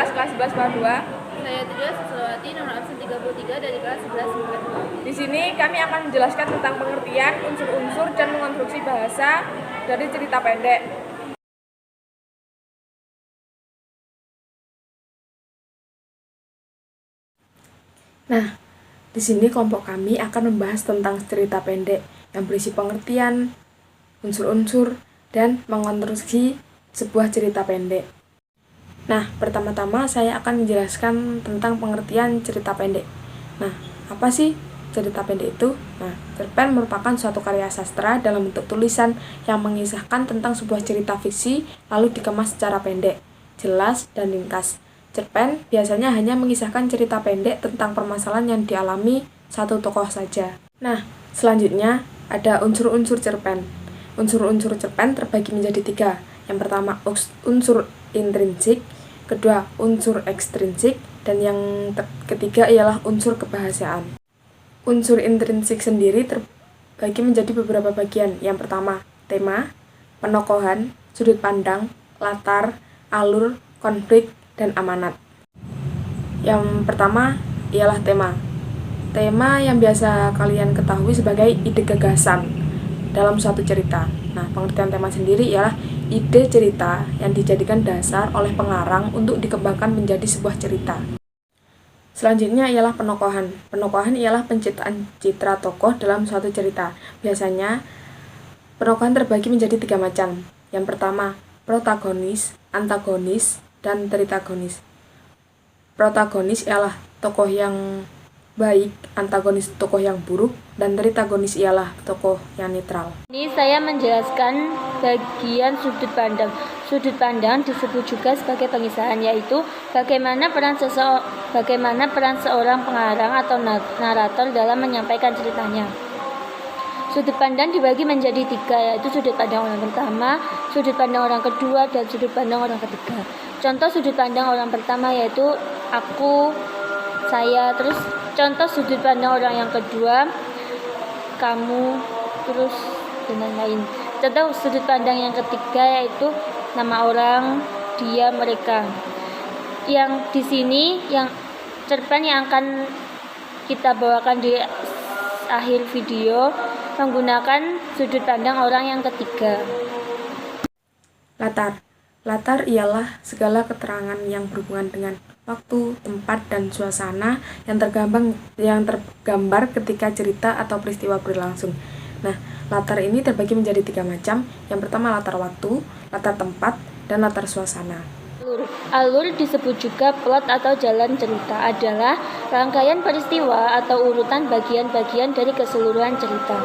IPS kelas 11 2. Saya Tria Suslawati, nomor absen 33 dari kelas 11 IPS. Di sini kami akan menjelaskan tentang pengertian, unsur-unsur, dan mengonstruksi bahasa dari cerita pendek. Nah, di sini kelompok kami akan membahas tentang cerita pendek yang berisi pengertian, unsur-unsur, dan mengonstruksi sebuah cerita pendek. Nah, pertama-tama saya akan menjelaskan tentang pengertian cerita pendek. Nah, apa sih cerita pendek itu? Nah, cerpen merupakan suatu karya sastra dalam bentuk tulisan yang mengisahkan tentang sebuah cerita fiksi lalu dikemas secara pendek, jelas, dan ringkas. Cerpen biasanya hanya mengisahkan cerita pendek tentang permasalahan yang dialami satu tokoh saja. Nah, selanjutnya ada unsur-unsur cerpen. Unsur-unsur cerpen terbagi menjadi 3. Yang pertama, unsur intrinsik, kedua, unsur ekstrinsik, dan yang ketiga ialah unsur kebahasaan. Unsur intrinsik sendiri terbagi menjadi beberapa bagian. Yang pertama, tema, penokohan, sudut pandang, latar, alur, konflik, dan amanat. Yang pertama ialah tema. Tema yang biasa kalian ketahui sebagai ide gagasan dalam suatu cerita. Nah, pengertian tema sendiri ialah ide cerita yang dijadikan dasar oleh pengarang untuk dikembangkan menjadi sebuah cerita. Selanjutnya ialah penokohan. Penokohan ialah penciptaan citra tokoh dalam suatu cerita. Biasanya, penokohan terbagi menjadi 3 macam. Yang pertama, protagonis, antagonis, dan tritagonis. Protagonis ialah tokoh yang baik, antagonis tokoh yang buruk, dan tritagonis ialah tokoh yang netral. Ini saya menjelaskan bagian sudut pandang. Sudut pandang disebut juga sebagai pengisahan, yaitu bagaimana peran seorang pengarang atau narator dalam menyampaikan ceritanya. Sudut pandang dibagi menjadi 3, yaitu sudut pandang orang pertama, sudut pandang orang kedua, dan sudut pandang orang ketiga. Contoh sudut pandang orang pertama yaitu aku, saya, terus contoh sudut pandang orang yang kedua, kamu, terus dan lain-lain. Contoh sudut pandang yang ketiga yaitu nama orang, dia, mereka. Yang di sini yang cerpen yang akan kita bawakan di akhir video menggunakan sudut pandang orang yang ketiga. Latar. Latar ialah segala keterangan yang berhubungan dengan waktu, tempat, dan suasana yang tergambar ketika cerita atau peristiwa berlangsung. Nah, latar ini terbagi menjadi 3 macam. Yang pertama latar waktu, latar tempat, dan latar suasana. Alur disebut juga plot atau jalan cerita, adalah rangkaian peristiwa atau urutan bagian-bagian dari keseluruhan cerita.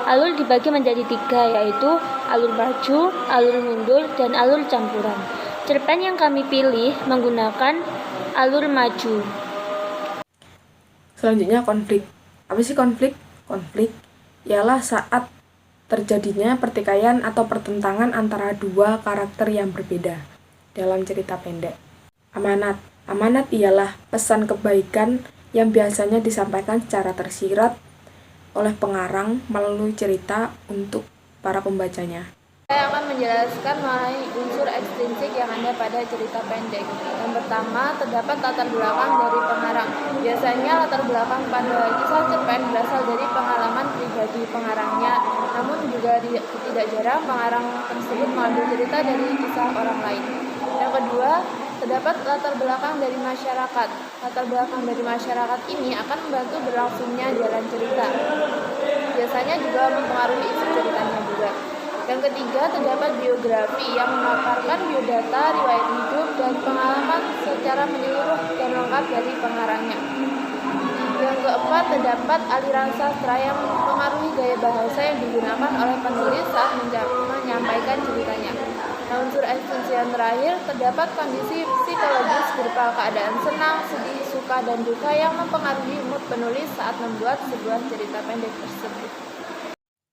Alur dibagi menjadi 3, yaitu alur maju, alur mundur, dan alur campuran. Cerpen yang kami pilih menggunakan alur maju. Selanjutnya konflik. Apa sih konflik? Konflik ialah saat terjadinya pertikaian atau pertentangan antara dua karakter yang berbeda dalam cerita pendek. Amanat. Amanat ialah pesan kebaikan yang biasanya disampaikan secara tersirat oleh pengarang melalui cerita untuk para pembacanya. Saya akan menjelaskan mengenai unsur ekstrinsik yang ada pada cerita pendek. Yang pertama, terdapat latar belakang dari pengarang. Biasanya latar belakang pada kisah cerpen berasal dari pengalaman pribadi pengarangnya, namun juga tidak jarang pengarang tersebut mengambil cerita dari kisah orang lain. Yang kedua, terdapat latar belakang dari masyarakat. Latar belakang dari masyarakat ini akan membantu berlangsungnya jalan cerita. Biasanya juga mempengaruhi isi ceritanya juga. Yang ketiga, terdapat biografi yang memaparkan biodata, riwayat hidup, dan pengalaman secara menyeluruh dan lengkap dari pengarangnya. Yang keempat, terdapat aliran sastra yang mempengaruhi gaya bahasa yang digunakan oleh penulis saat menyampaikan ceritanya. Nah, unsur esensi yang terakhir, terdapat kondisi psikologis berupa keadaan senang, sedih, suka, dan duka yang mempengaruhi mood penulis saat membuat sebuah cerita pendek tersebut.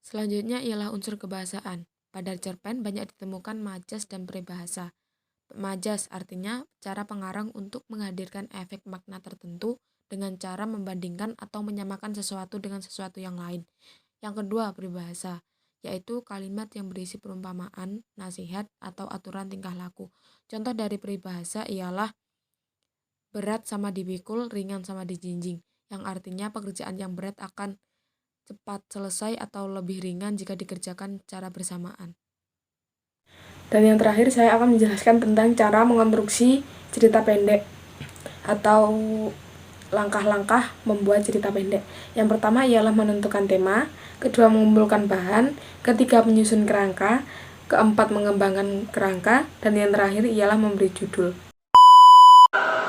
Selanjutnya ialah unsur kebahasaan. Pada cerpen banyak ditemukan majas dan peribahasa. Majas artinya cara pengarang untuk menghadirkan efek makna tertentu dengan cara membandingkan atau menyamakan sesuatu dengan sesuatu yang lain. Yang kedua, peribahasa, yaitu kalimat yang berisi perumpamaan, nasihat, atau aturan tingkah laku. Contoh dari peribahasa ialah berat sama dipikul, ringan sama dijinjing, yang artinya pekerjaan yang berat akan cepat selesai atau lebih ringan jika dikerjakan secara bersamaan. Dan yang terakhir saya akan menjelaskan tentang cara mengonstruksi cerita pendek atau langkah-langkah membuat cerita pendek. Yang pertama ialah menentukan tema, kedua mengumpulkan bahan, ketiga menyusun kerangka, keempat mengembangkan kerangka, dan yang terakhir ialah memberi judul.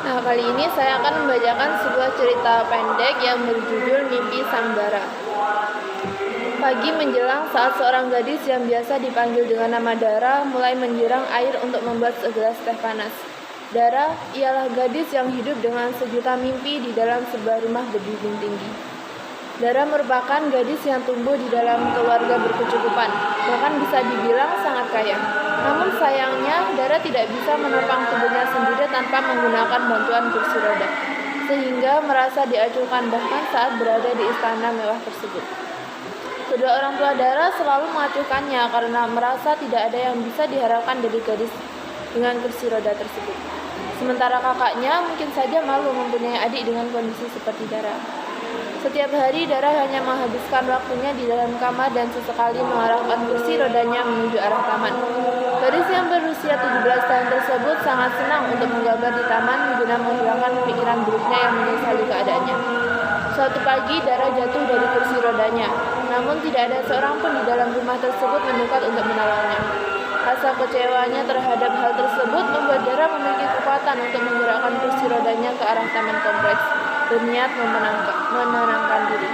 Nah, kali ini saya akan membacakan sebuah cerita pendek yang berjudul Mimpi Sang Dara. Pagi menjelang saat seorang gadis yang biasa dipanggil dengan nama Dara mulai menyiram air untuk membuat segelas teh panas. Dara ialah gadis yang hidup dengan sejuta mimpi di dalam sebuah rumah berdinding tinggi. Dara merupakan gadis yang tumbuh di dalam keluarga berkecukupan, bahkan bisa dibilang sangat kaya. Namun sayangnya, Dara tidak bisa menopang tubuhnya sendiri tanpa menggunakan bantuan kursi roda, sehingga merasa diacuhkan bahkan saat berada di istana mewah tersebut. Kedua orang tua Dara selalu mengacuhkannya karena merasa tidak ada yang bisa diharapkan dari gadis dengan kursi roda tersebut. Sementara kakaknya mungkin saja malu mempunyai adik dengan kondisi seperti Dara. Setiap hari Dara hanya menghabiskan waktunya di dalam kamar dan sesekali mengarahkan kursi rodanya menuju arah taman. Gadis yang berusia 17 tahun tersebut sangat senang untuk menggambar di taman guna menghilangkan pikiran buruknya yang menyesali keadaannya. Suatu pagi Dara jatuh dari kursi rodanya, namun tidak ada seorang pun di dalam rumah tersebut mendekat untuk menolongnya. Rasa kecewanya terhadap hal tersebut membuat Dara memiliki kekuatan untuk menggerakkan kursi rodanya ke arah taman kompleks, berniat menenangkan diri.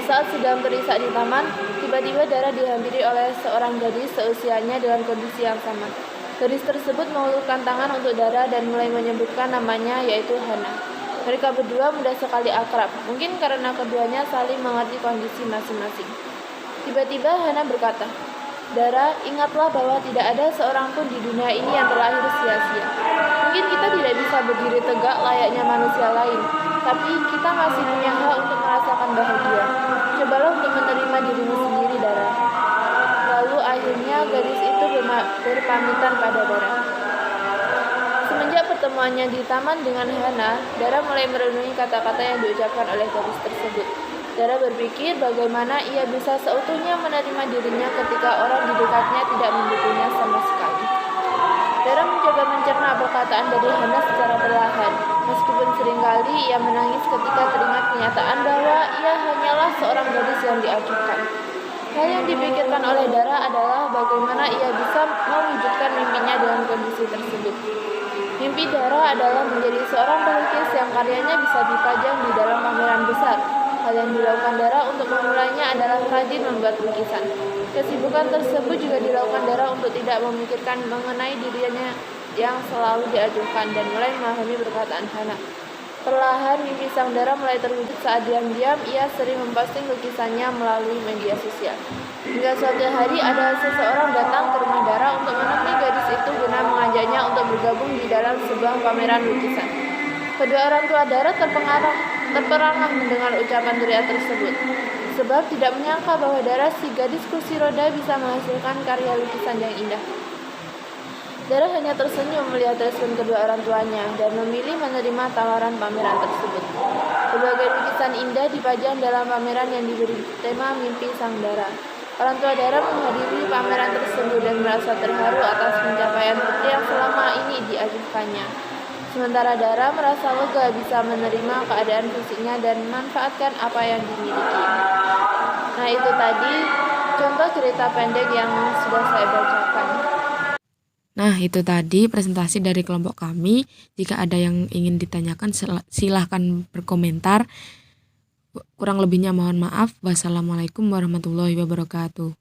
Saat sedang terisak di taman, tiba-tiba Dara dihampiri oleh seorang gadis seusianya dengan kondisi yang sama. Gadis tersebut mengulurkan tangan untuk Dara dan mulai menyebutkan namanya, yaitu Hana. Mereka berdua mudah sekali akrab, mungkin karena keduanya saling mengerti kondisi masing-masing. Tiba-tiba Hana berkata, "Dara, ingatlah bahwa tidak ada seorang pun di dunia ini yang terlahir sia-sia. Mungkin kita tidak bisa berdiri tegak layaknya manusia lain, tapi kita masih punya hak untuk merasakan bahagia. Cobalah untuk menerima dirimu sendiri, Dara." Lalu akhirnya gadis itu berpamitan pada Dara. Semenjak pertemuannya di taman dengan Hana, Dara mulai merenungi kata-kata yang diucapkan oleh gadis tersebut. Dara berpikir bagaimana ia bisa seutuhnya menerima dirinya ketika orang di dekatnya tidak mendukungnya sama sekali. Dara mencoba mencerna perkataan dari Hana secara perlahan, meskipun seringkali ia menangis ketika teringat kenyataan bahwa ia hanyalah seorang gadis yang diacuhkan. Hal yang dipikirkan oleh Dara adalah bagaimana ia bisa mewujudkan mimpinya dengan kondisi tersebut. Mimpi Dara adalah menjadi seorang pelukis yang karyanya bisa dipajang di dalam pameran besar. Hal yang dilakukan Dara untuk memulainya adalah rajin membuat lukisan. Kesibukan tersebut juga dilakukan Dara untuk tidak memikirkan mengenai dirinya yang selalu diajukan dan mulai memahami perkataan Hana. Perlahan mimpi sang Dara mulai terwujud saat diam-diam ia sering memposting lukisannya melalui media sosial. Hingga suatu hari ada seseorang datang ke rumah Dara untuk menemui gadis itu guna mengajaknya untuk bergabung di dalam sebuah pameran lukisan. Kedua orang tua Dara terperangah mendengar ucapan pria tersebut, sebab tidak menyangka bahwa Dara si gadis kursi roda bisa menghasilkan karya lukisan yang indah. Dara hanya tersenyum melihat respon kedua orang tuanya dan memilih menerima tawaran pameran tersebut. Berbagai lukisan indah dipajang dalam pameran yang diberi tema Mimpi Sang Dara. Orang tua Dara menghadiri pameran tersebut dan merasa terharu atas pencapaian putri yang selama ini diajukannya. Sementara Dara merasa lega bisa menerima keadaan fisiknya dan memanfaatkan apa yang dimiliki. Nah, itu tadi contoh cerita pendek yang sudah saya bacakan. Nah, itu tadi presentasi dari kelompok kami. Jika ada yang ingin ditanyakan, silahkan berkomentar. Kurang lebihnya mohon maaf. Wassalamualaikum warahmatullahi wabarakatuh.